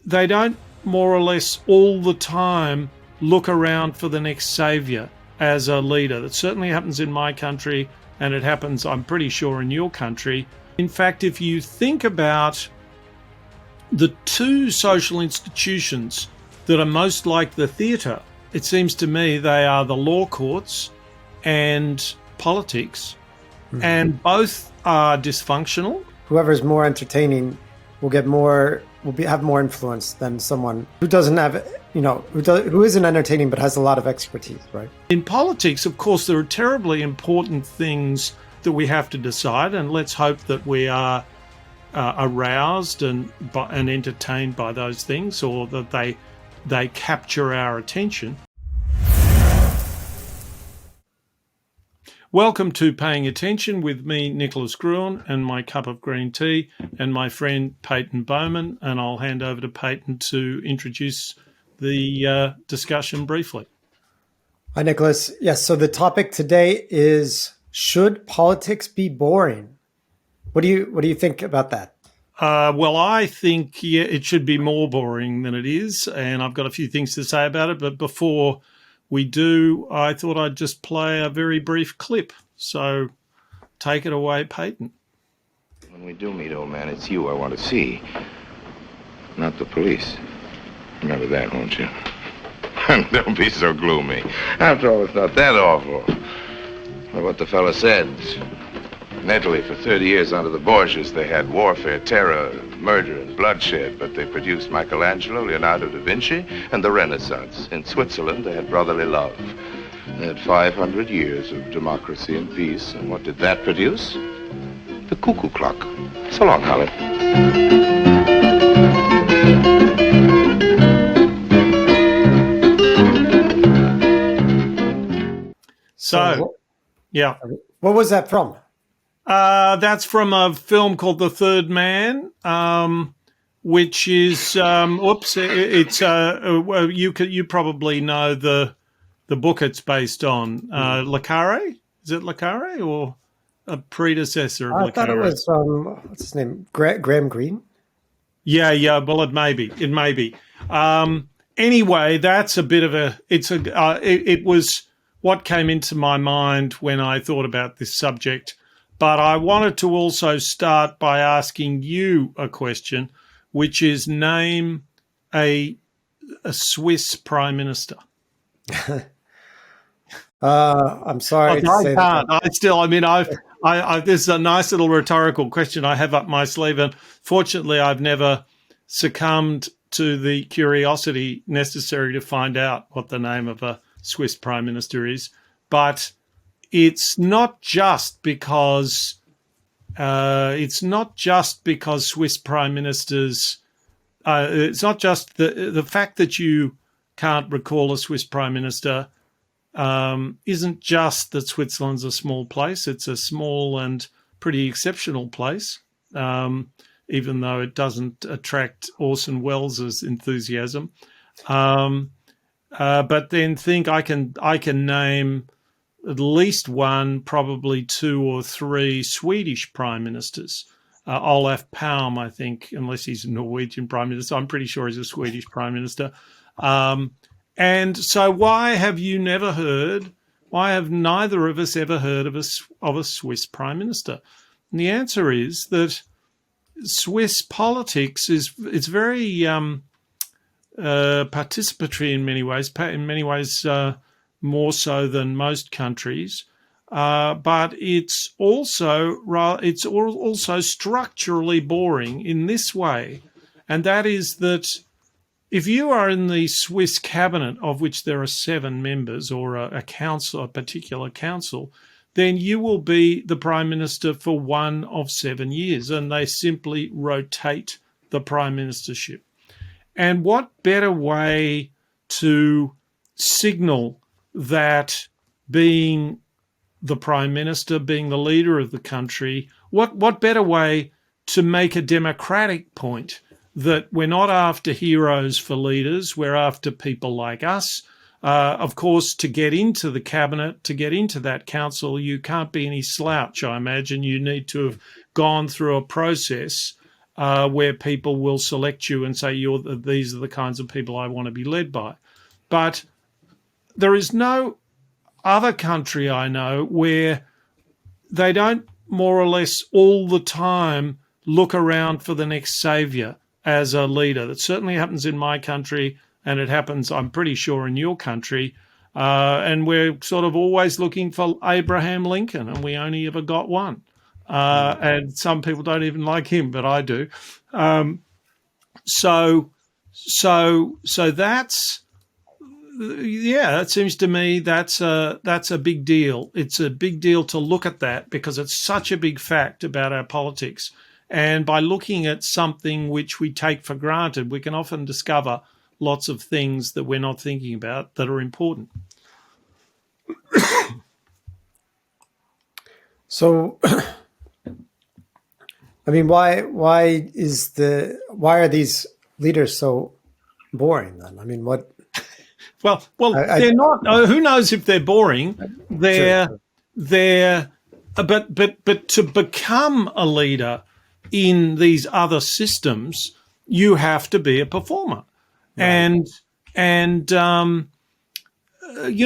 they don't more or less all the time look around for the next savior as a leader. That certainly happens in my country, and it happens, I'm pretty sure, in your country. In fact, if you think about the two social institutions that are most like the theatre, it seems to me they are the law courts and politics, and both are dysfunctional. Whoever's more entertaining will get more, have more influence than someone who doesn't have, who isn't entertaining but has a lot of expertise, right? In politics, of course, there are terribly important things that we have to decide, and let's hope that we are aroused and entertained by those things, or that they capture our attention. Welcome to Paying Attention with me, Nicholas Gruen, and my cup of green tea, and my friend Peyton Bowman, and I'll hand over to Peyton to introduce the discussion briefly. Hi, Nicholas. Yes, so the topic today is, should politics be boring? What do you think about that? Well, I think, it should be more boring than it is, and I've got a few things to say about it, but before we do, I thought I'd just play a very brief clip. So take it away, Peyton. When we do meet, old man, it's you I want to see, not the police. Remember that, won't you? Don't be so gloomy. After all, it's not that awful. Well, what the fella said. In Italy, for 30 years under the Borgias, they had warfare, terror, murder, and bloodshed, but they produced Michelangelo, Leonardo da Vinci, and the Renaissance. In Switzerland, they had brotherly love. They had 500 years of democracy and peace, and what did that produce? The cuckoo clock. So long, Holly. So, yeah. What was that from? That's from a film called The Third Man, which is you probably know the book it's based on. Le Carre? Is it Le Carre or a predecessor of Le Carre? I thought it was what's his name? Graham Greene? Yeah. Well, it may be. Anyway, that's a bit of a. It was what came into my mind when I thought about this subject. But I wanted to also start by asking you a question, which is, name a Swiss prime minister. I'm sorry to say that. This is a nice little rhetorical question I have up my sleeve, and fortunately, I've never succumbed to the curiosity necessary to find out what the name of a Swiss prime minister is. But it's not just because Swiss prime ministers. It's not just the fact that you can't recall a Swiss prime minister. Isn't just that Switzerland's a small place. It's a small and pretty exceptional place, even though it doesn't attract Orson Welles' enthusiasm. But then think I can name at least one, probably two or three Swedish prime ministers. Olaf Palme, I think, unless he's a Norwegian prime minister. I'm pretty sure he's a Swedish prime minister. And so why have neither of us ever heard of a Swiss prime minister? And the answer is that Swiss politics it's very participatory in many ways, more so than most countries, but it's also structurally boring in this way, and that is that if you are in the Swiss cabinet, of which there are 7 members, or a particular council, then you will be the prime minister for one of 7 years, and they simply rotate the prime ministership. And what better way to signal that being the prime minister, being the leader of the country, what better way to make a democratic point that we're not after heroes for leaders, we're after people like us. Of course, to get into the cabinet, to get into that council, you can't be any slouch, I imagine. You need to have gone through a process where people will select you and say, these are the kinds of people I want to be led by. But there is no other country I know where they don't more or less all the time look around for the next savior as a leader. That certainly happens in my country, and it happens, I'm pretty sure, in your country. And we're sort of always looking for Abraham Lincoln, and we only ever got one. And some people don't even like him, but I do. So that's, yeah, it seems to me that's a big deal. It's a big deal to look at that because it's such a big fact about our politics. And by looking at something which we take for granted, we can often discover lots of things that we're not thinking about that are important. So, I mean, why are these leaders so boring then? I mean, what? Well, they're not. Who knows if they're boring? But to become a leader in these other systems, you have to be a performer. Right. And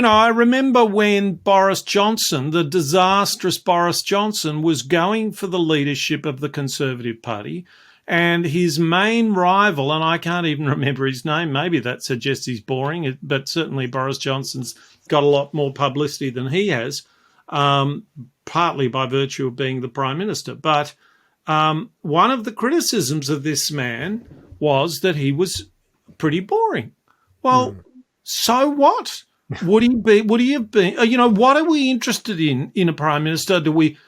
I remember when Boris Johnson, the disastrous Boris Johnson, was going for the leadership of the Conservative Party, and his main rival, and I can't even remember his name, maybe that suggests he's boring, but certainly Boris Johnson's got a lot more publicity than he has, partly by virtue of being the Prime Minister. But one of the criticisms of this man was that he was pretty boring. Well, so what? Would he have been? What are we interested in a Prime Minister?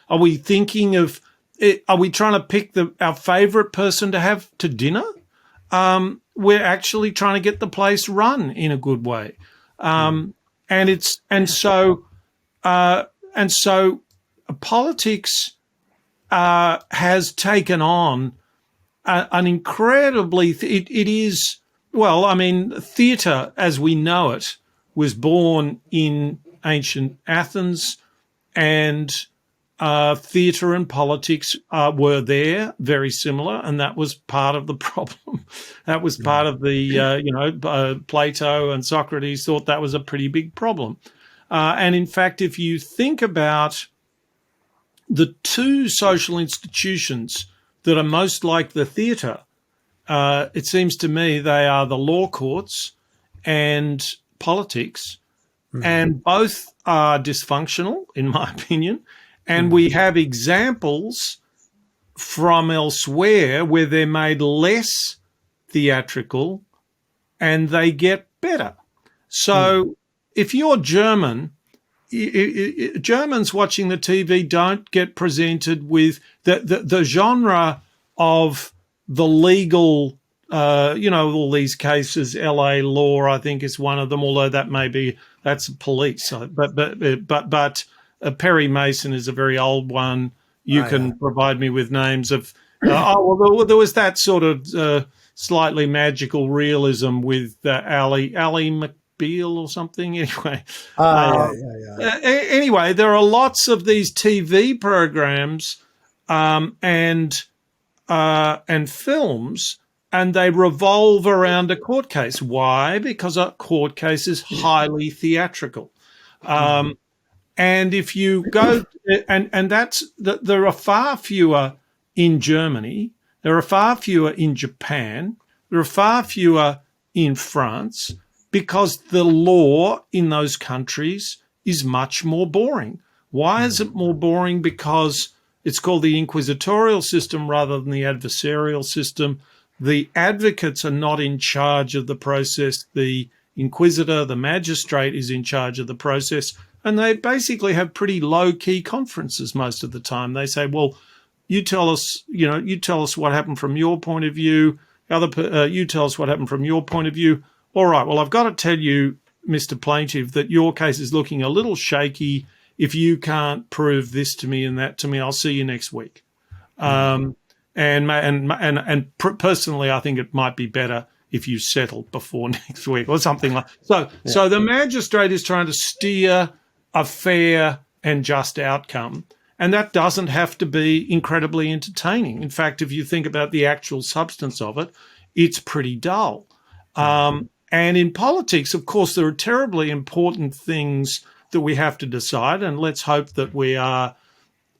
Are we thinking of? Are we trying to pick our favourite person to have to dinner? We're actually trying to get the place run in a good way, and so politics has taken on an incredibly. It is, well, I mean, theatre as we know it was born in ancient Athens, and theatre and politics were there, very similar, and that was part of the problem. That was part of the, Plato and Socrates thought that was a pretty big problem. And in fact, if you think about the two social institutions that are most like the theatre, it seems to me they are the law courts and politics, and both are dysfunctional, in my opinion. And we have examples from elsewhere where they're made less theatrical and they get better. So if you're German, Germans watching the TV don't get presented with the genre of the legal, all these cases. LA Law, I think, is one of them, although that's police. But Perry Mason is a very old one. You can provide me with names of. There was that sort of slightly magical realism with Ally McBeal or something. Anyway, anyway, there are lots of these TV programs and films, and they revolve around a court case. Why? Because a court case is highly theatrical. And if you go, and that's there are far fewer in Germany, there are far fewer in Japan, there are far fewer in France, because the law in those countries is much more boring. Why is it more boring? Because it's called the inquisitorial system rather than the adversarial system. The advocates are not in charge of the process. The inquisitor, the magistrate, is in charge of the process. And they basically have pretty low-key conferences most of the time. They say, well, you tell us what happened from your point of view. You tell us what happened from your point of view. All right, well, I've got to tell you, Mr. Plaintiff, that your case is looking a little shaky. If you can't prove this to me and that to me, I'll see you next week. And personally, I think it might be better if you settle before next week or something like that. So the magistrate is trying to steer a fair and just outcome. And that doesn't have to be incredibly entertaining. In fact, if you think about the actual substance of it, it's pretty dull. And in politics, of course, there are terribly important things that we have to decide, and let's hope that we are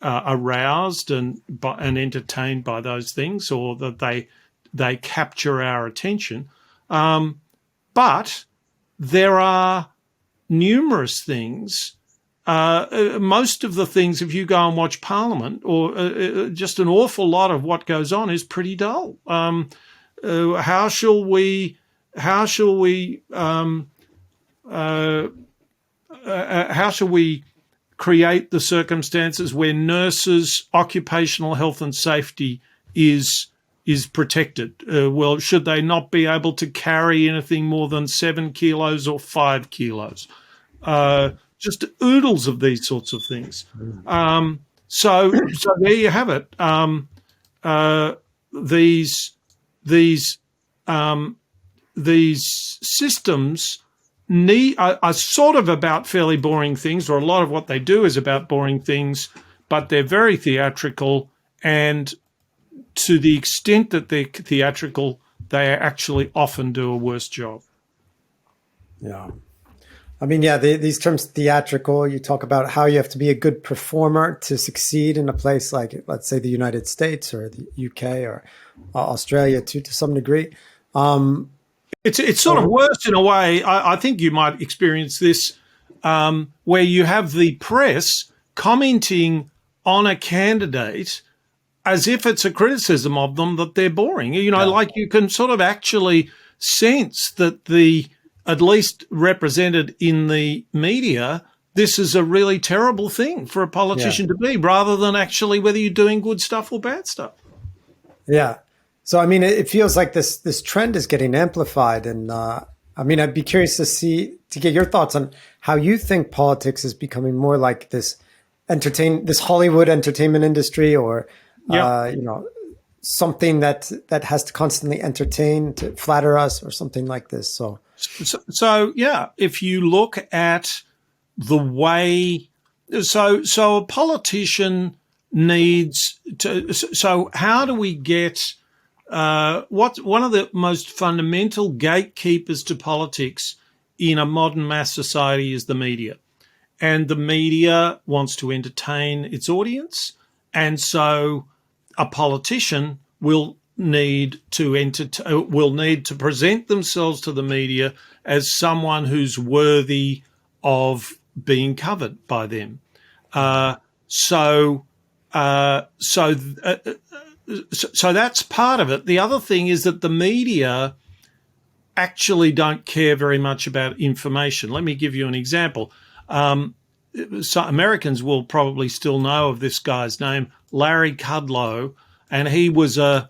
aroused and entertained by those things, or that they capture our attention. But there are numerous things. Most of the things, if you go and watch Parliament, or just an awful lot of what goes on, is pretty dull. How shall we create the circumstances where nurses' occupational health and safety is protected? Well, should they not be able to carry anything more than 7 kilos or 5 kilos? Just oodles of these sorts of things. So there you have it. These systems are sort of about fairly boring things, or a lot of what they do is about boring things, but they're very theatrical, and to the extent that they're theatrical, they actually often do a worse job. Yeah. I mean, yeah, these terms theatrical, you talk about how you have to be a good performer to succeed in a place like, let's say, the United States or the UK or Australia to some degree. It's sort of worse in a way. I think you might experience this where you have the press commenting on a candidate as if it's a criticism of them that they're boring. Like you can sort of actually sense that at least represented in the media, this is a really terrible thing for a politician to be, rather than actually whether you're doing good stuff or bad stuff. Yeah. So, I mean, it feels like this trend is getting amplified. And I mean, I'd be curious to get your thoughts on how you think politics is becoming more like this Hollywood entertainment industry, or, something that has to constantly entertain to flatter us, or something like this. So yeah, if you look at the way, so a politician needs to, so how do we get, one of the most fundamental gatekeepers to politics in a modern mass society is the media. And the media wants to entertain its audience. And so a politician will need to present themselves to the media as someone who's worthy of being covered by them. So that's part of it. The other thing is that the media actually don't care very much about information. Let me give you an example. So Americans will probably still know of this guy's name, Larry Kudlow, and he was a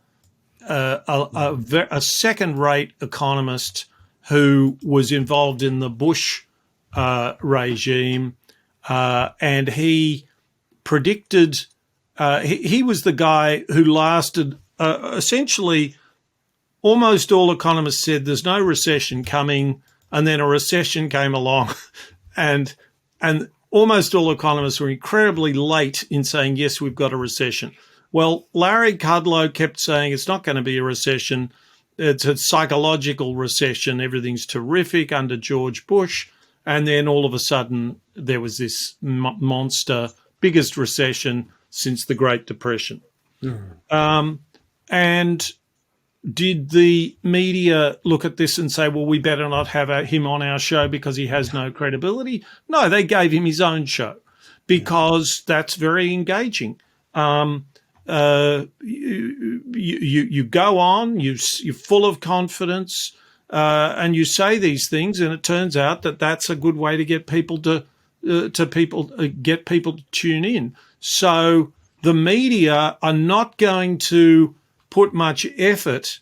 second-rate economist who was involved in the Bush regime, and he predicted. He was the guy who lasted essentially. Almost all economists said there's no recession coming, and then a recession came along, and almost all economists were incredibly late in saying, yes, we've got a recession. Well, Larry Kudlow kept saying it's not going to be a recession. It's a psychological recession. Everything's terrific under George Bush. And then all of a sudden there was this monster, biggest recession since the Great Depression. And did the media look at this and say, well, we better not have him on our show because he has no credibility? No, they gave him his own show because that's very engaging. You go on, you're full of confidence, and you say these things, and it turns out that that's a good way to get people to tune in. So the media are not going to put much effort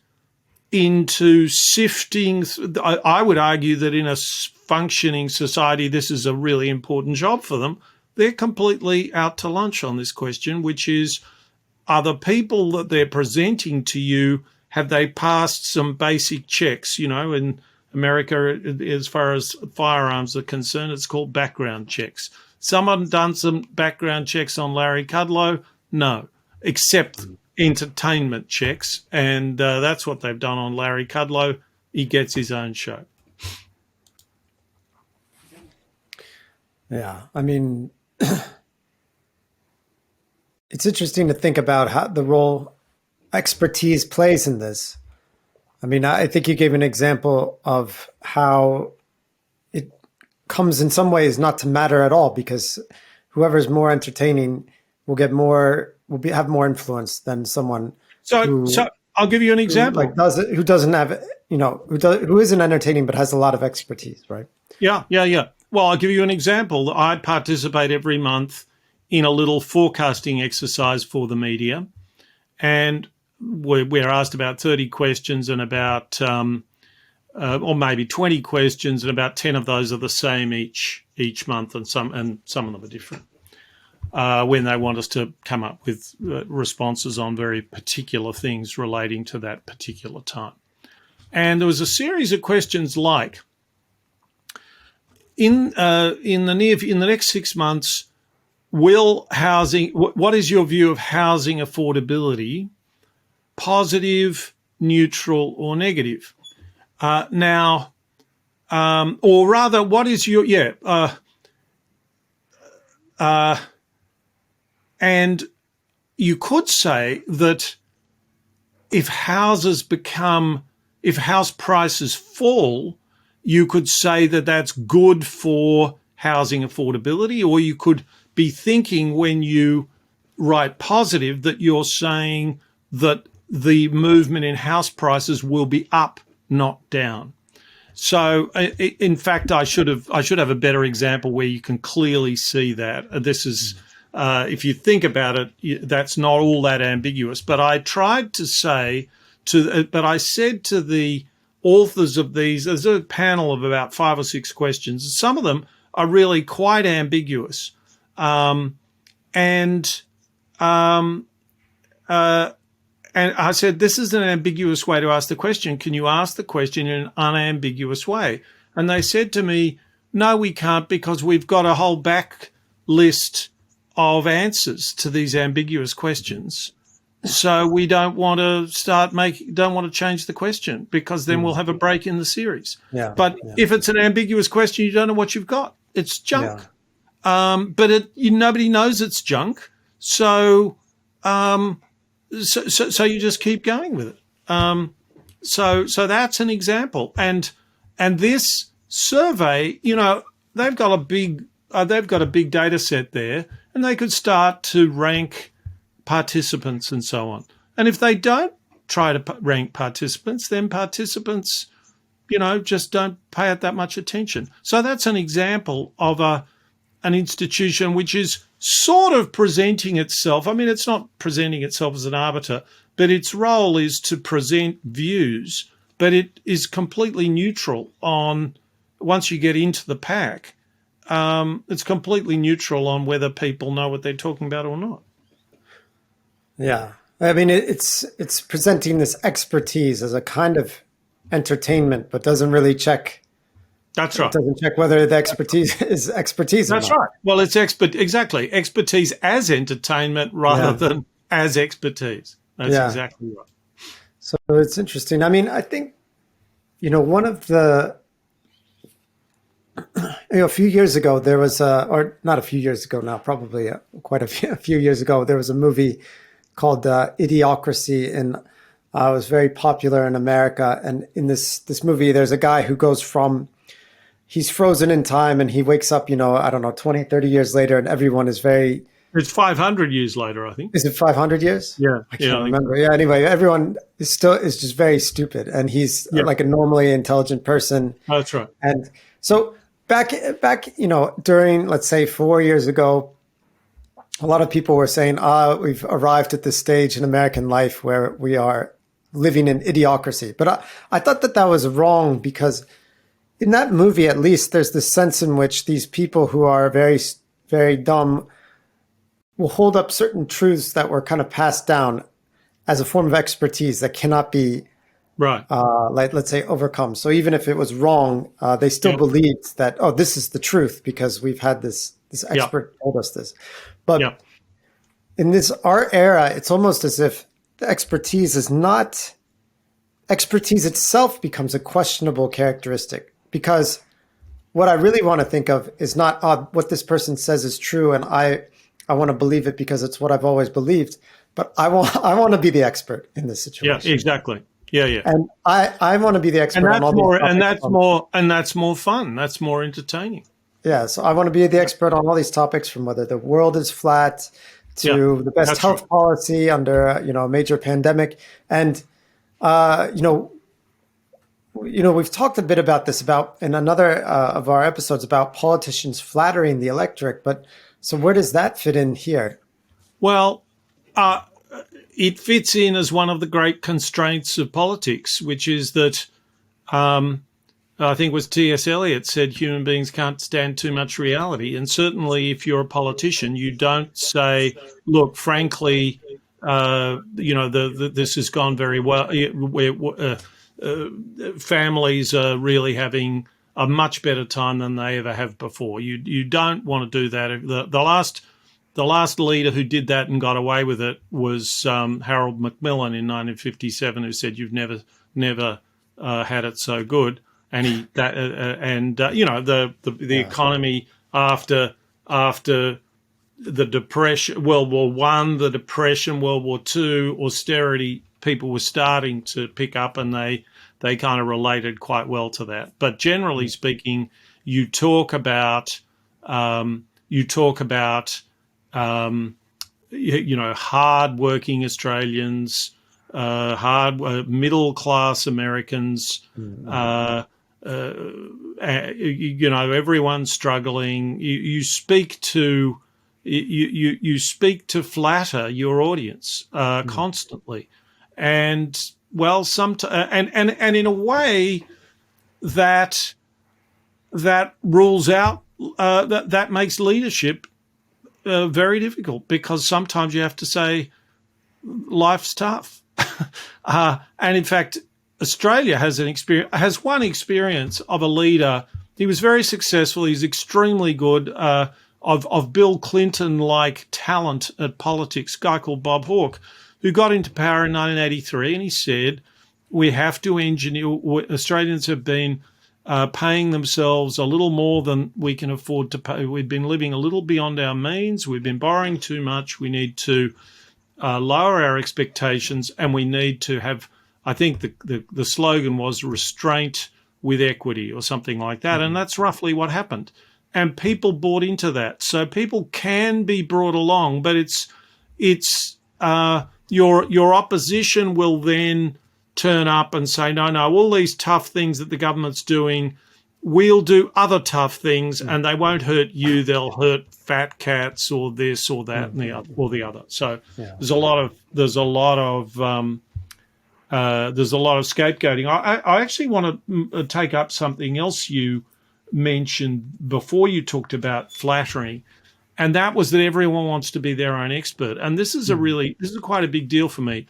into sifting. I would argue that in a functioning society, this is a really important job for them. They're completely out to lunch on this question, which is, are the people that they're presenting to you, have they passed some basic checks? In America, as far as firearms are concerned, it's called background checks. someone done some background checks on Larry Kudlow? No, except entertainment checks, and that's what they've done on Larry Kudlow. He gets his own show. Yeah, I mean, it's interesting to think about how the role expertise plays in this. I mean, I think you gave an example of how it comes in some ways not to matter at all, because whoever's more entertaining will get more, have more influence than someone. So I'll give you an example. Who doesn't have, who isn't entertaining but has a lot of expertise, right? Yeah. Well, I'll give you an example. I participate every month in a little forecasting exercise for the media, and we're asked about 30 questions and about, or maybe 20 questions, and about 10 of those are the same each month, and some of them are different. When they want us to come up with responses on very particular things relating to that particular time. And there was a series of questions like, in the next 6 months, will housing, what is your view of housing affordability, positive, neutral, or negative? Or rather, what is your, and you could say that if house prices fall, you could say that that's good for housing affordability, or you could be thinking when you write positive that you're saying that the movement in house prices will be up, not down. So, in fact, I should have a better example where you can clearly see that. This is, if you think about it, that's not all that ambiguous. But I tried to say but I said to the authors of these, there's a panel of about 5 or 6 questions. Some of them are really quite ambiguous. And I said, this is an ambiguous way to ask the question. Can you ask the question in an unambiguous way? And they said to me, no, we can't, because we've got a whole back list of answers to these ambiguous questions. So we don't want to change the question, because then we'll have a break in the series. Yeah, but if it's an ambiguous question, you don't know what you've got. It's junk. Yeah. But nobody knows it's junk. So you just keep going with it. So that's an example. And this survey, they've got a big data set there, and they could start to rank participants and so on. And if they don't try to rank participants, then participants, just don't pay it that much attention. So that's an example of an institution which is sort of presenting itself. I mean, it's not presenting itself as an arbiter, but its role is to present views, but it is completely neutral on, once you get into the pack, it's completely neutral on whether people know what they're talking about or not. Yeah. I mean, it's presenting this expertise as a kind of entertainment, but doesn't really check. That's right. It doesn't check whether the expertise is expertise. That's right. Well, it's expertise as entertainment rather than as expertise. That's exactly right. So it's interesting. I mean, I think, one of the, a few years ago, there was or not a few years ago now, probably quite a few years ago, there was a movie called Idiocracy, and it was very popular in America. And in this movie, there's a guy who goes from, he's frozen in time, and he wakes up, 20, 30 years later, and everyone is very... It's 500 years later, I think. Is it 500 years? Yeah. I can't remember. Yeah, anyway, everyone is just very stupid, and he's like a normally intelligent person. That's right. And so back, during, let's say, 4 years ago, a lot of people were saying, we've arrived at this stage in American life where we are living in idiocracy. But I thought that was wrong, because in that movie, at least, there's this sense in which these people who are very, very dumb will hold up certain truths that were kind of passed down as a form of expertise that cannot be Right. like let's say overcome. So even if it was wrong, they still believed that, oh, this is the truth because we've had this expert told us this. But in this our era, it's almost as if the expertise itself becomes a questionable characteristic, because what I really want to think of is not what this person says is true and I want to believe it because it's what I've always believed, but I want to be the expert in this situation. Yeah, exactly. Yeah. And I want to be the expert on all these topics. And that's more fun. That's more entertaining. Yeah, so I want to be the expert on all these topics, from whether the world is flat to the best health policy under a major pandemic. And we've talked a bit about this in another of our episodes about politicians flattering the electorate. But so where does that fit in here? Well, it fits in as one of the great constraints of politics, which is that I think it was T.S. Eliot said human beings can't stand too much reality. And certainly if you're a politician, you don't say, look, frankly, this has gone very well. Families are really having a much better time than they ever have before. You don't want to do that. The last leader who did that and got away with it was Harold Macmillan in 1957, who said, "You've never had it so good." And the economy after the Depression, World War One, the Depression, World War Two, austerity, people were starting to pick up, and they kind of related quite well to that. But generally speaking, you talk about hard-working Australians, middle-class Americans. Everyone's struggling. You speak to flatter your audience constantly, and and in a way that rules out that makes leadership very difficult, because sometimes you have to say life's tough, and in fact, Australia has one experience of a leader. He was very successful. He's extremely good, of Bill Clinton-like talent at politics, a guy called Bob Hawke, who got into power in 1983, and he said, we have to engineer. Australians have been paying themselves a little more than we can afford to pay. We've been living a little beyond our means. We've been borrowing too much. We need to lower our expectations, and we need to have, I think the slogan was restraint with equity or something like that. And that's roughly what happened. And people bought into that. So people can be brought along, but your opposition will then turn up and say, no, all these tough things that the government's doing, we'll do other tough things, and they won't hurt you. They'll hurt fat cats or this or that and the other, or the other. So there's a lot of scapegoating. I actually want to take up something else you mentioned before you talked about flattering, and that was that everyone wants to be their own expert. And this is quite a big deal for me.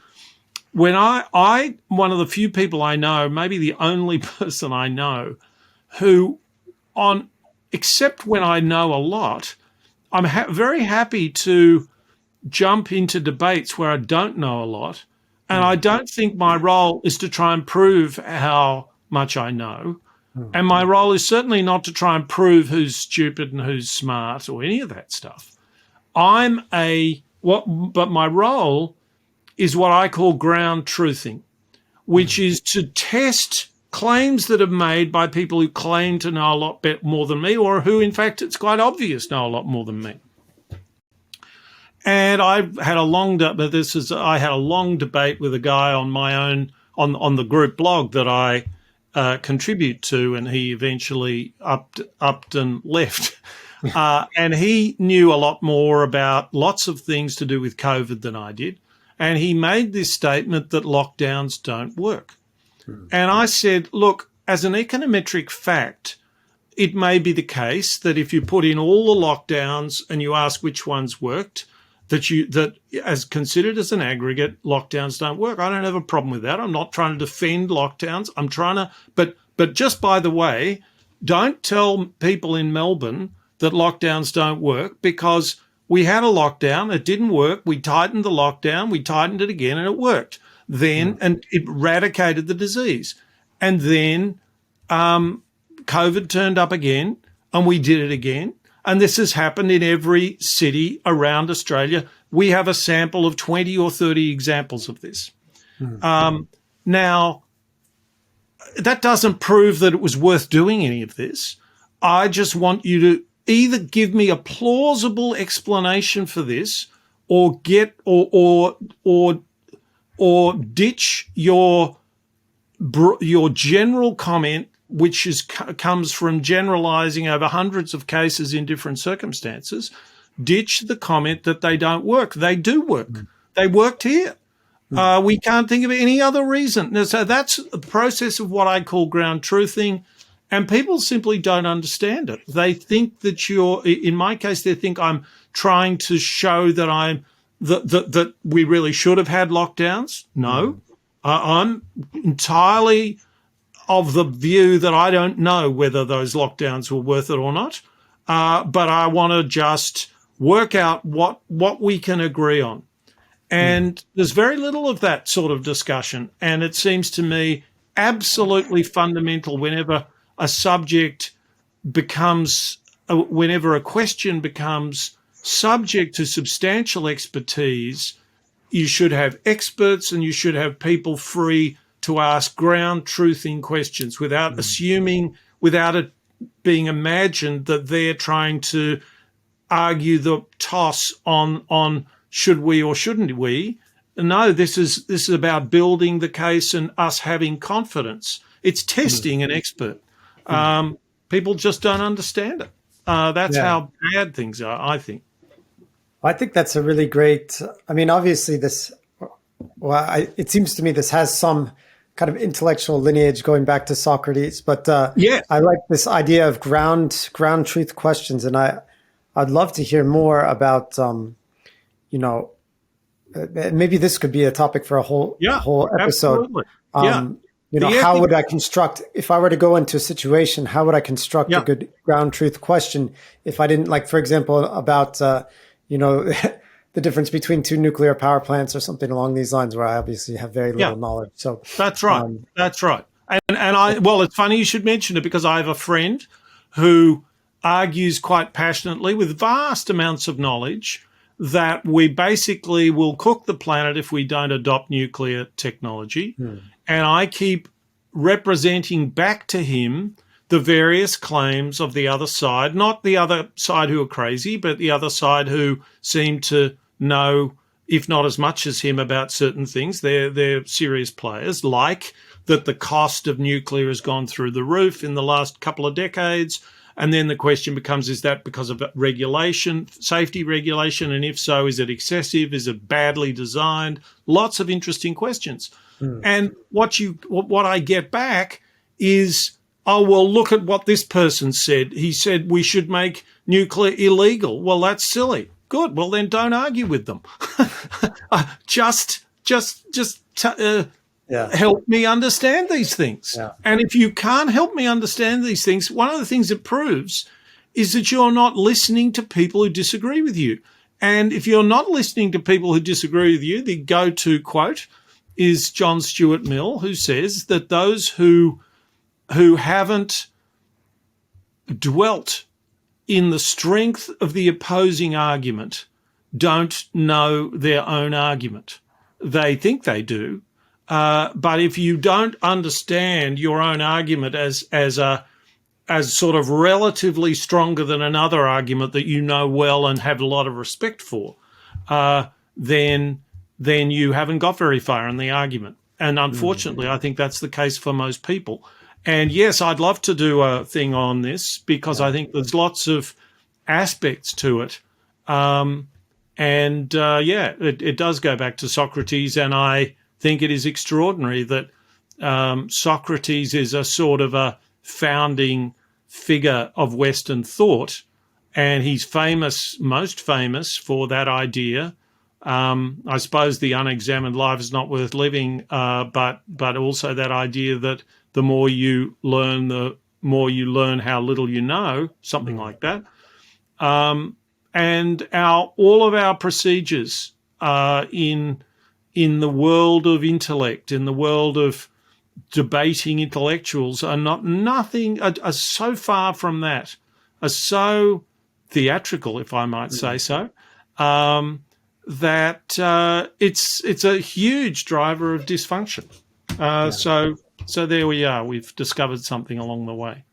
When one of the few people I know, maybe the only person I know, who except when I know a lot, I'm very happy to jump into debates where I don't know a lot. And I don't think my role is to try and prove how much I know. And my role is certainly not to try and prove who's stupid and who's smart or any of that stuff. But my role is what I call ground truthing, which is to test claims that are made by people who claim to know a lot more than me, or who, in fact, it's quite obvious know a lot more than me. And I've had a long debate with a guy on my own on the group blog that I contribute to, and he eventually upped and left. And he knew a lot more about lots of things to do with COVID than I did. And he made this statement that lockdowns don't work. And I said, look, as an econometric fact, it may be the case that if you put in all the lockdowns and you ask which ones worked, that as considered as an aggregate, lockdowns don't work. I don't have a problem with that. I'm not trying to defend lockdowns. I'm trying to, but just by the way, don't tell people in Melbourne that lockdowns don't work, because we had a lockdown, it didn't work. We tightened the lockdown, we tightened it again, and it worked. Then, and it eradicated the disease. And then COVID turned up again, and we did it again. And this has happened in every city around Australia. We have a sample of 20 or 30 examples of this. Now, that doesn't prove that it was worth doing any of this. I just want you to either give me a plausible explanation for this, or get or ditch your general comment, which comes from generalizing over hundreds of cases in different circumstances. Ditch the comment that they don't work. They do work. They worked here. We can't think of any other reason. So that's the process of what I call ground truthing, and people simply don't understand it. They think that in my case, they think I'm trying to show that that we really should have had lockdowns. No, I'm entirely of the view that I don't know whether those lockdowns were worth it or not. But I want to just work out what we can agree on. And there's very little of that sort of discussion. And it seems to me absolutely fundamental whenever a subject whenever a question becomes subject to substantial expertise, you should have experts and you should have people free to ask ground truthing questions without assuming, without it being imagined that they're trying to argue the toss on should we or shouldn't we. No, this is about building the case and us having confidence. It's testing an expert. People just don't understand it. That's how bad things are, I think. I think that's a really great, I mean, obviously it seems to me this has some kind of intellectual lineage going back to Socrates, but I like this idea of ground truth questions. And I'd love to hear more about, maybe this could be a topic for a whole episode. Absolutely. How would I construct, if I were to go into a situation, how would I construct a good ground truth question if I didn't, like, for example, about, the difference between two nuclear power plants or something along these lines, where I obviously have very little knowledge. So that's right. That's right. And it's funny you should mention it, because I have a friend who argues quite passionately with vast amounts of knowledge that we basically will cook the planet if we don't adopt nuclear technology. And I keep representing back to him the various claims of the other side, not the other side who are crazy, but the other side who seem to know, if not as much as him, about certain things. They're serious players, like that the cost of nuclear has gone through the roof in the last couple of decades. And then the question becomes, is that because of regulation, safety regulation? And if so, is it excessive? Is it badly designed? Lots of interesting questions. And what I get back is, oh, well, look at what this person said. He said we should make nuclear illegal. Well, that's silly. Good. Well, then don't argue with them. Just help me understand these things. Yeah. And if you can't help me understand these things, one of the things it proves is that you're not listening to people who disagree with you. And if you're not listening to people who disagree with you, the go-to quote is John Stuart Mill, who says that those who haven't dwelt in the strength of the opposing argument don't know their own argument. They think they do, but if you don't understand your own argument as sort of relatively stronger than another argument that you know well and have a lot of respect for, then you haven't got very far in the argument. And unfortunately, I think that's the case for most people. And yes, I'd love to do a thing on this, because I think there's lots of aspects to it. It does go back to Socrates, and I think it is extraordinary that Socrates is a sort of a founding figure of Western thought, and he's most famous for that idea I suppose the unexamined life is not worth living, but also that idea that the more you learn how little you know, something like that. And all of our procedures in the world of intellect, in the world of debating intellectuals, are so far from that, are so theatrical, if I might say so, that it's a huge driver of dysfunction. So there we are. We've discovered something along the way.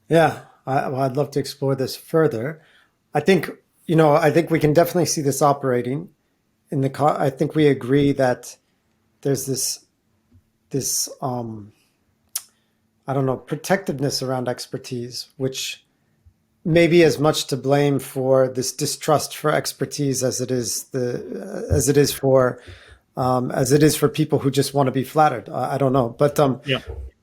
Yeah, I'd love to explore this further. I think we can definitely see this operating I think we agree that there's this I don't know, protectiveness around expertise, which may be as much to blame for this distrust for expertise as it is for people who just want to be flattered. I don't know, but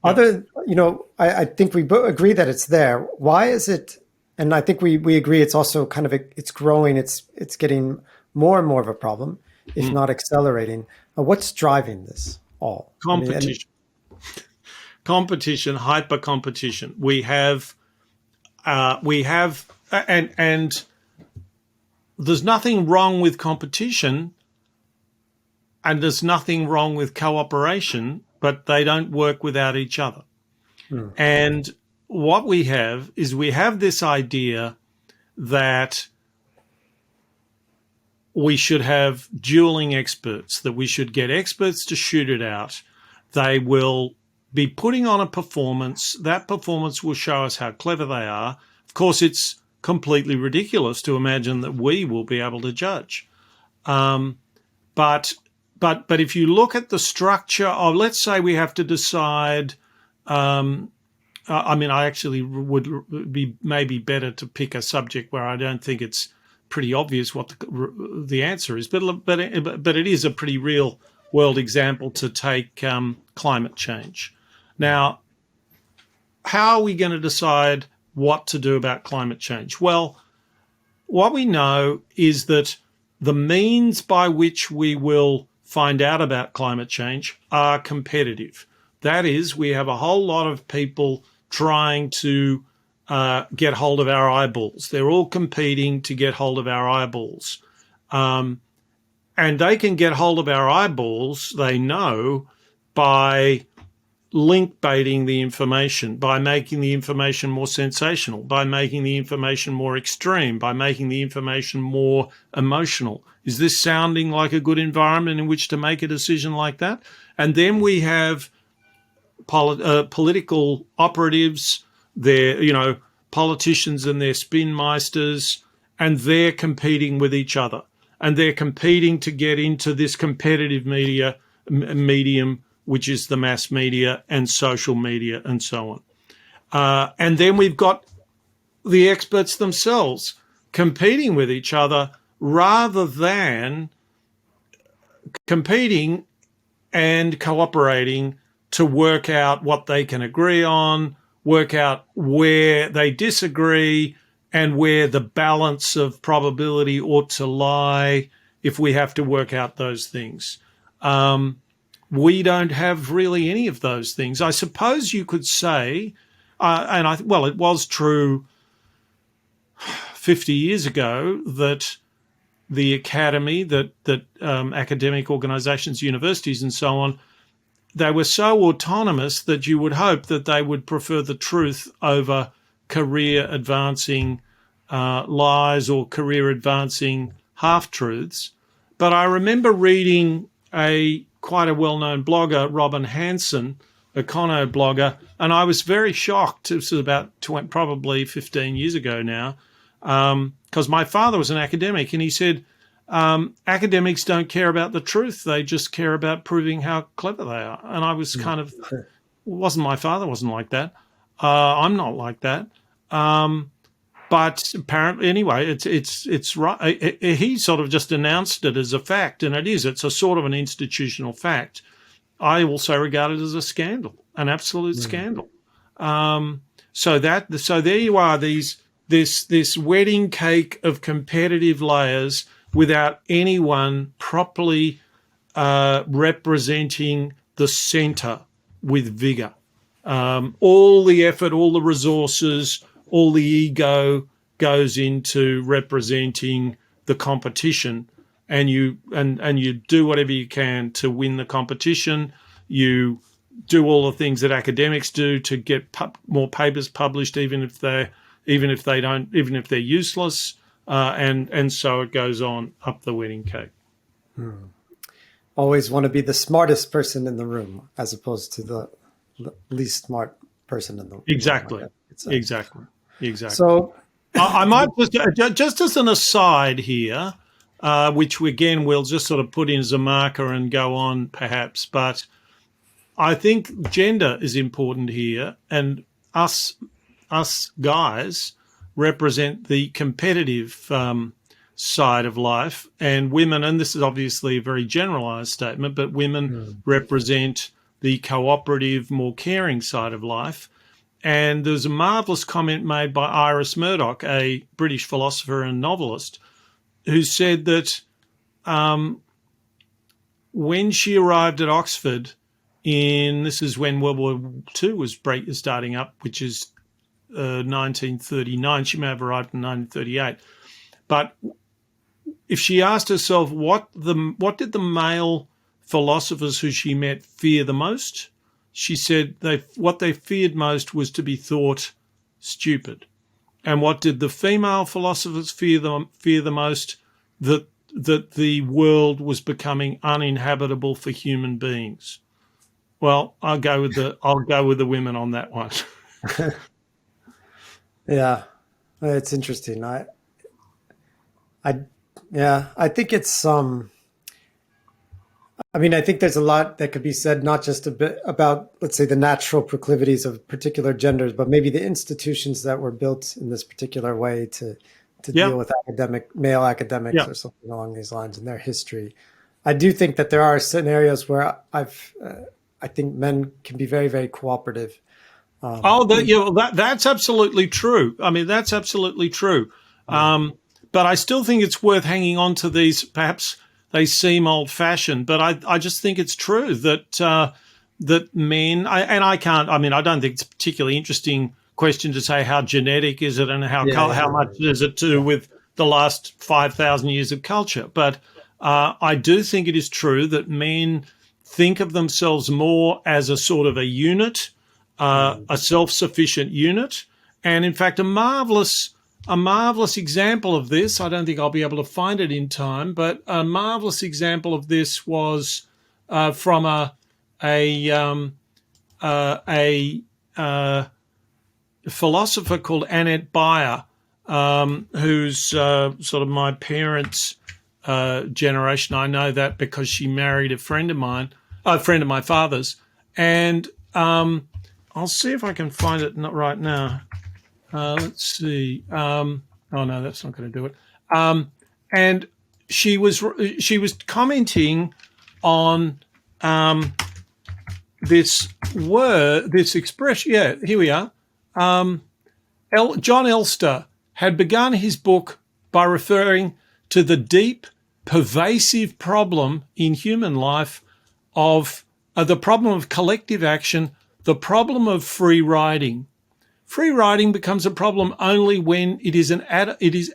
I think we both agree that it's there. Why is it? And I think we agree it's also kind of it's growing. It's getting more and more of a problem, if not accelerating. What's driving this all? Competition. Competition, hyper competition. We have, and there's nothing wrong with competition, and there's nothing wrong with cooperation, but they don't work without each other. And what we have is this idea that we should have dueling experts, that we should get experts to shoot it out. They will be putting on a performance. That performance will show us how clever they are. Of course, it's completely ridiculous to imagine that we will be able to judge. But if you look at the structure of, let's say we have to decide, I actually would be maybe better to pick a subject where I don't think it's pretty obvious what the answer is, but it is a pretty real world example to take climate change. Now, how are we going to decide what to do about climate change? Well, what we know is that the means by which we will find out about climate change are competitive. That is, we have a whole lot of people trying to get hold of our eyeballs. They're all competing to get hold of our eyeballs. And they can get hold of our eyeballs, they know, by link baiting the information, by making the information more sensational, by making the information more extreme, by making the information more emotional. Is this sounding like a good environment in which to make a decision like that? And then we have political operatives, their politicians and their spinmeisters, and they're competing with each other, and they're competing to get into this competitive medium, which is the mass media and social media and so on. And then we've got the experts themselves competing with each other rather than competing and cooperating to work out what they can agree on, work out where they disagree, and where the balance of probability ought to lie if we have to work out those things. We don't have really any of those things. I suppose you could say, it was true 50 years ago that the academy, that academic organizations, universities and so on, they were so autonomous that you would hope that they would prefer the truth over career-advancing lies or career-advancing half-truths. But I remember reading quite a well-known blogger, Robin Hanson, econo blogger, and I was very shocked. This was about probably 15 years ago now, because my father was an academic, and he said, academics don't care about the truth. They just care about proving how clever they are. And I was kind of, my father wasn't like that. I'm not like that. But apparently, anyway, it's right. He sort of just announced it as a fact, and it's a sort of an institutional fact. I also regard it as a scandal, an absolute scandal. So there you are, this wedding cake of competitive layers without anyone properly representing the centre with vigour. All the effort, all the resources, all the ego goes into representing the competition, and you do whatever you can to win the competition. You do all the things that academics do to get more papers published, even if they're useless, and so it goes on up the wedding cake. Always want to be the smartest person in the room, as opposed to the least smart person in the room. Exactly. Exactly. So I might just as an aside here, which again we'll just sort of put in as a marker and go on perhaps, but I think gender is important here, and us guys represent the competitive side of life, and women, and this is obviously a very generalized statement, but women represent the cooperative, more caring side of life. And there's a marvellous comment made by Iris Murdoch, a British philosopher and novelist, who said that when she arrived at Oxford this is when World War II was starting up, which is 1939. She may have arrived in 1938. But if she asked herself what did the male philosophers who she met fear the most, she said what they feared most was to be thought stupid. And what did the female philosophers fear the most? That the world was becoming uninhabitable for human beings. Well, I'll go with the women on that one. Yeah, it's interesting. I think it's I think there's a lot that could be said, not just a bit about, let's say, the natural proclivities of particular genders, but maybe the institutions that were built in this particular way to deal with male academics or something along these lines in their history. I do think that there are scenarios where I think men can be very, very cooperative. That's absolutely true. I mean, that's absolutely true. But I still think it's worth hanging on to these. Perhaps they seem old-fashioned, but I just think it's true that men. I don't think it's a particularly interesting question to say how genetic is it and how much does it do with the last 5,000 years of culture. But I do think it is true that men think of themselves more as a sort of a unit, a self-sufficient unit. And in fact, a marvelous example of this, I don't think I'll be able to find it in time, but a marvelous example of this was from a philosopher called Annette Beyer, who's sort of my parents' generation. I know that because she married a friend of my father's. And I'll see if I can find it right now. Let's see. Oh no, that's not going to do it. And she was commenting on this expression. Yeah, here we are. John Elster had begun his book by referring to the deep, pervasive problem in human life of the problem of collective action, the problem of free riding. Free riding becomes a problem only when it is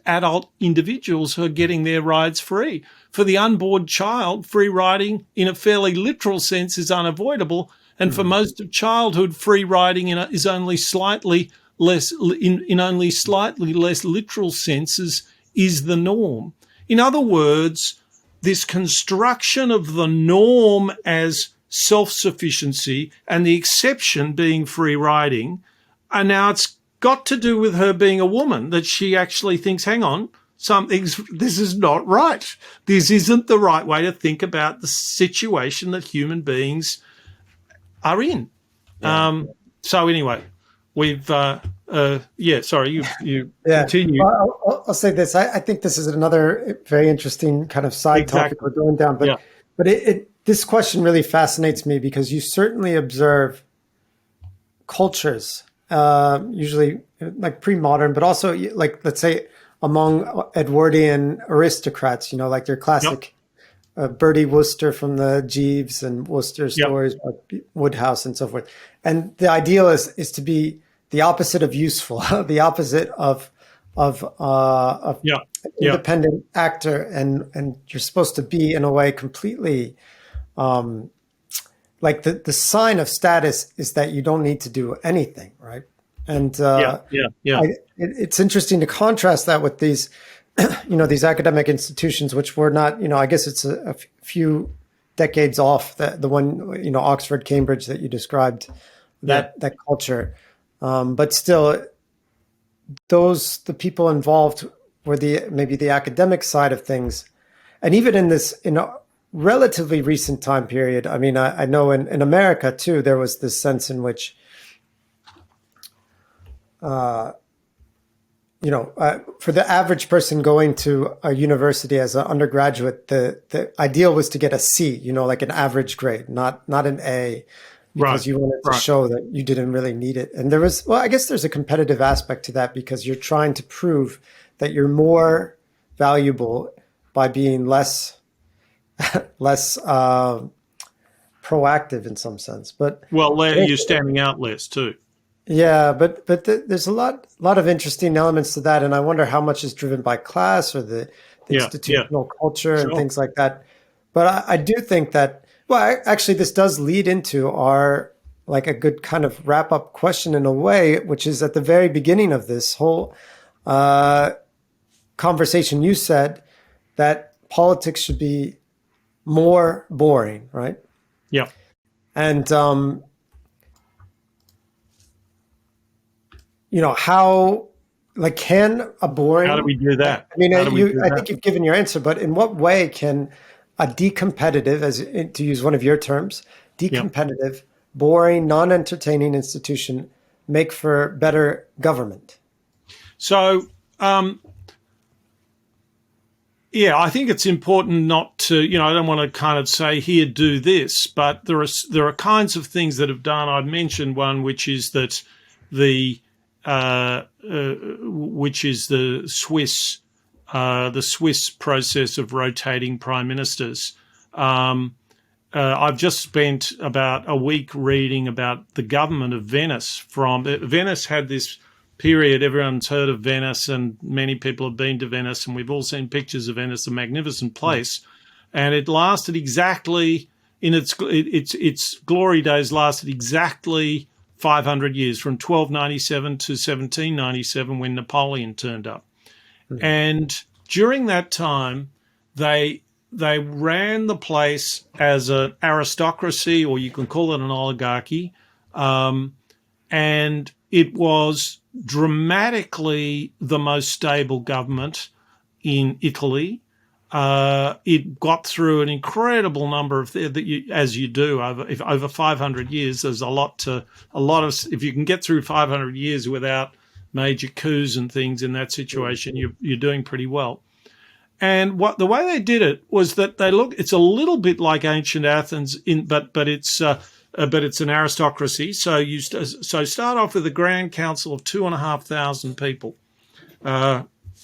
adult individuals who are getting their rides free. For the unborn child, free riding in a fairly literal sense is unavoidable, and for most of childhood, free riding is only slightly less in only slightly less literal senses is the norm. In other words, this construction of the norm as self-sufficiency and the exception being free riding, and now it's got to do with her being a woman, that she actually thinks, hang on, this is not right. This isn't the right way to think about the situation that human beings are in. Yeah. So anyway, we've, sorry, you continue. Well, I'll say this. I think this is another very interesting kind of side topic we're going down, but this question really fascinates me because you certainly observe cultures, usually like pre-modern, but also like, let's say among Edwardian aristocrats, like your classic Bertie Wooster from the Jeeves and Wooster stories, Woodhouse and so forth. And the ideal is to be the opposite of useful, the opposite of independent actor, and you're supposed to be in a way completely like the sign of status is that you don't need to do anything, right? And it's interesting to contrast that with these these academic institutions, which were not, I guess it's a few decades off the one, Oxford, Cambridge that you described, that culture. But still, the people involved were maybe the academic side of things. And even in a relatively recent time period, I mean, I know in America too, there was this sense in which, for the average person going to a university as an undergraduate, the ideal was to get a C, like an average grade, not an A, because you wanted to show that you didn't really need it. And I guess there's a competitive aspect to that, because you're trying to prove that you're more valuable by being less proactive in some sense. But you're standing out less too. Yeah, but there's a lot of interesting elements to that, and I wonder how much is driven by class or the institutional culture and things like that. But I do think that, actually, this does lead into our a good kind of wrap up question in a way, which is at the very beginning of this whole conversation. You said that politics should be more boring, right? Yeah, and how, can a boring... How do we do that? I mean, I think you've given your answer, but in what way can a decompetitive, to use one of your terms, decompetitive, boring, non-entertaining institution make for better government? So, I think it's important not to, I don't want to kind of say, here, do this, but there are kinds of things that have done. I'd mentioned one, which is that the Swiss process of rotating prime ministers. I've just spent about a week reading about the government of Venice. Venice had this period, everyone's heard of Venice, and many people have been to Venice, and we've all seen pictures of Venice, a magnificent place. And it lasted exactly, in its glory days, lasted exactly 500 years, from 1297 to 1797, when Napoleon turned up. Mm-hmm. And during that time, they ran the place as an aristocracy, or you can call it an oligarchy, and it was dramatically the most stable government in Italy. It got through an incredible number of as you do over 500 years. There's a lot of, if you can get through 500 years without major coups and things in that situation, you're doing pretty well. And the way they did it was that it's a little bit like ancient Athens, but it's an aristocracy. So start off with a grand council of 2,500 people.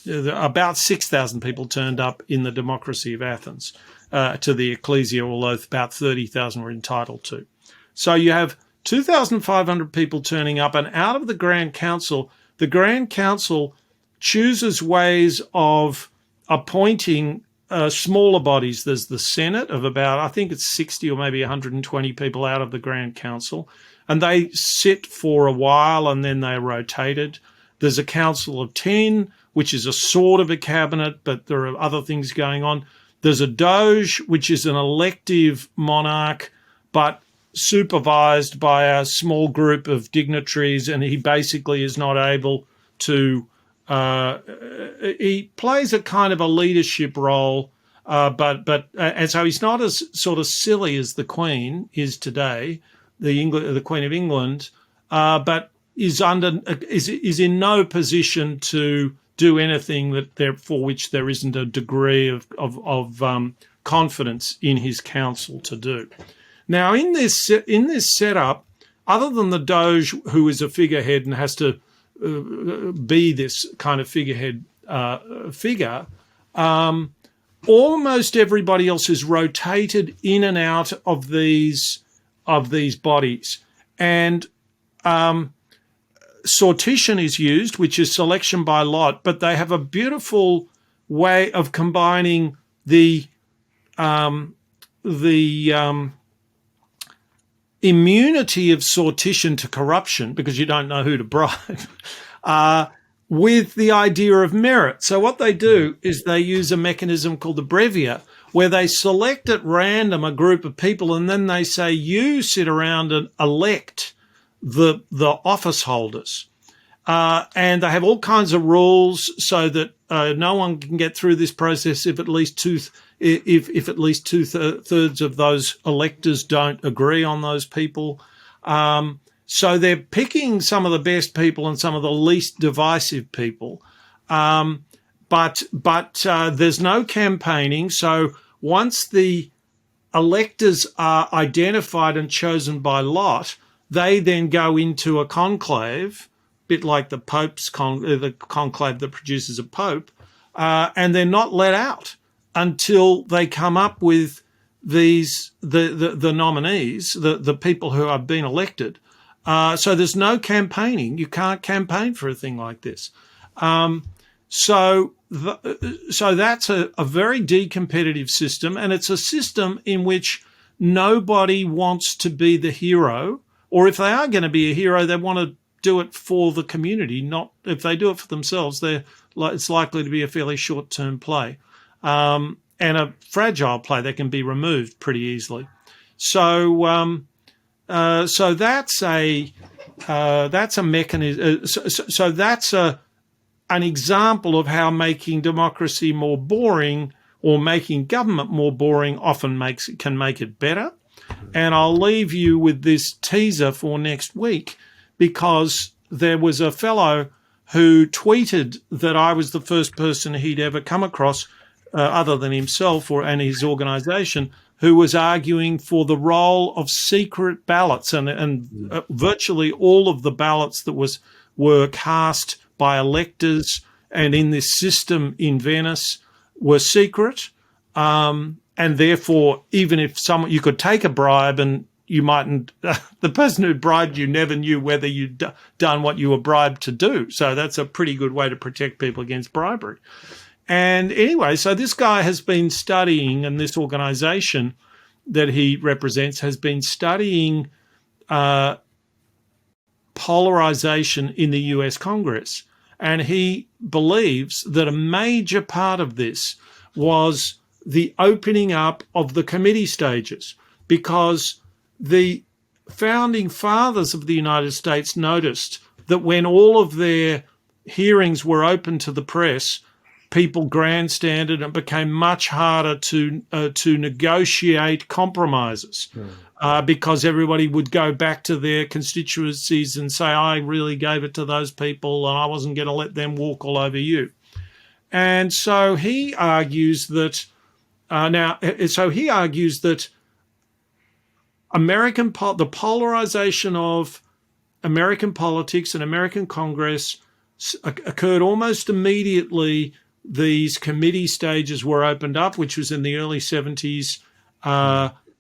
About 6,000 people turned up in the democracy of Athens to the ecclesia, although about 30,000 were entitled to. So you have 2,500 people turning up, and out of the Grand Council chooses ways of appointing smaller bodies. There's the Senate of about, I think it's 60 or maybe 120 people out of the Grand Council, and they sit for a while and then they're rotated. There's a Council of 10, which is a sort of a cabinet, but there are other things going on. There's a Doge, which is an elective monarch, but supervised by a small group of dignitaries, and he basically is not able to he plays a kind of a leadership role, and so he's not as sort of silly as the Queen is today, the Queen of England, but is in no position to do anything for which there isn't a degree of confidence in his council to do. Now, in this setup, other than the Doge, who is a figurehead and has to be this kind of figurehead figure, almost everybody else is rotated in and out of these bodies. And sortition is used, which is selection by lot, but they have a beautiful way of combining the immunity of sortition to corruption, because you don't know who to bribe, with the idea of merit. So what they do is they use a mechanism called the brevier, where they select at random a group of people, and then they say, you sit around and elect the office holders. And they have all kinds of rules so that no one can get through this process if at least two-thirds of those electors don't agree on those people. So they're picking some of the best people and some of the least divisive people. But there's no campaigning. So once the electors are identified and chosen by lot, they then go into a conclave, a bit like the Pope's the conclave that produces a pope, and they're not let out until they come up with the nominees, the people who have been elected. So there's no campaigning. You can't campaign for a thing like this. So that's a very decompetitive system, and it's a system in which nobody wants to be the hero, or if they are going to be a hero, they want to do it for the community. Not if they do it for themselves, it's likely to be a fairly short-term play, and a fragile play that can be removed pretty easily. So that's a mechanism. So that's an example of how making democracy more boring or making government more boring often can make it better. And I'll leave you with this teaser for next week, because there was a fellow who tweeted that I was the first person he'd ever come across, other than himself and his organisation, who was arguing for the role of secret ballots, and virtually all of the ballots that were cast by electors and in this system in Venice were secret, and therefore even if you could take a bribe and you mightn't, the person who bribed you never knew whether you'd done what you were bribed to do. So that's a pretty good way to protect people against bribery. And anyway, so this guy has been studying, and this organisation that he represents has been studying polarization in the US Congress. And he believes that a major part of this was the opening up of the committee stages, because the founding fathers of the United States noticed that when all of their hearings were open to the press, people grandstanded, and it became much harder to negotiate compromises, because everybody would go back to their constituencies and say, I really gave it to those people and I wasn't going to let them walk all over you. And so he argues that the polarization of American politics and American Congress occurred almost immediately. These committee stages were opened up, which was in the early 70s.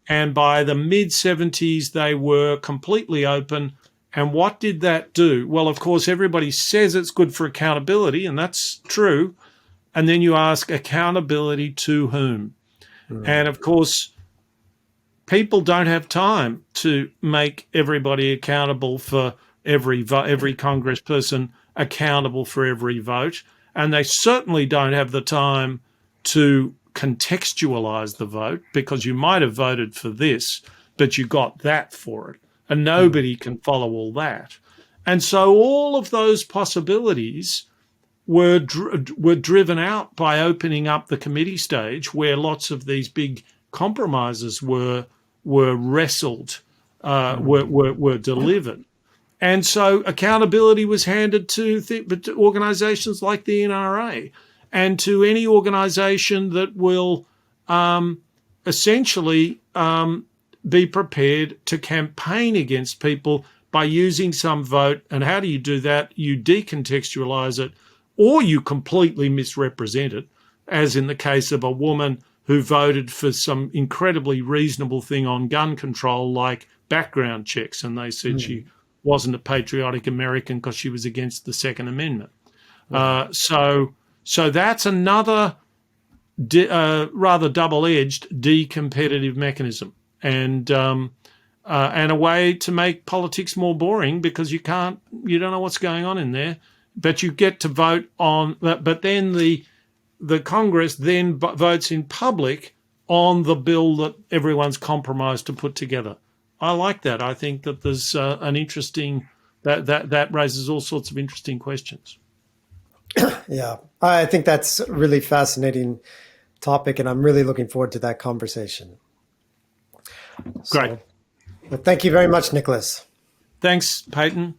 And by the mid-70s, they were completely open. And what did that do? Well, of course, everybody says it's good for accountability, and that's true. And then you ask, accountability to whom? And, of course, people don't have time to make everybody accountable for every congressperson accountable for every vote. And they certainly don't have the time to contextualize the vote, because you might have voted for this, but you got that for it. And nobody can follow all that. And so all of those possibilities were driven out by opening up the committee stage, where lots of these big compromises were wrestled, were delivered. And so accountability was handed to organizations like the NRA, and to any organization that will essentially be prepared to campaign against people by using some vote. And how do you do that? You decontextualize it or you completely misrepresent it, as in the case of a woman who voted for some incredibly reasonable thing on gun control like background checks, and they said she wasn't a patriotic American because she was against the Second Amendment. So that's another rather double-edged de-competitive mechanism, and a way to make politics more boring because you don't know what's going on in there, but you get to vote on. But then the Congress then votes in public on the bill that everyone's compromised to put together. I like that. I think that there's an interesting that raises all sorts of interesting questions. Yeah, I think that's a really fascinating topic, and I'm really looking forward to that conversation. Great. Well, thank you very much, Nicholas. Thanks, Peyton.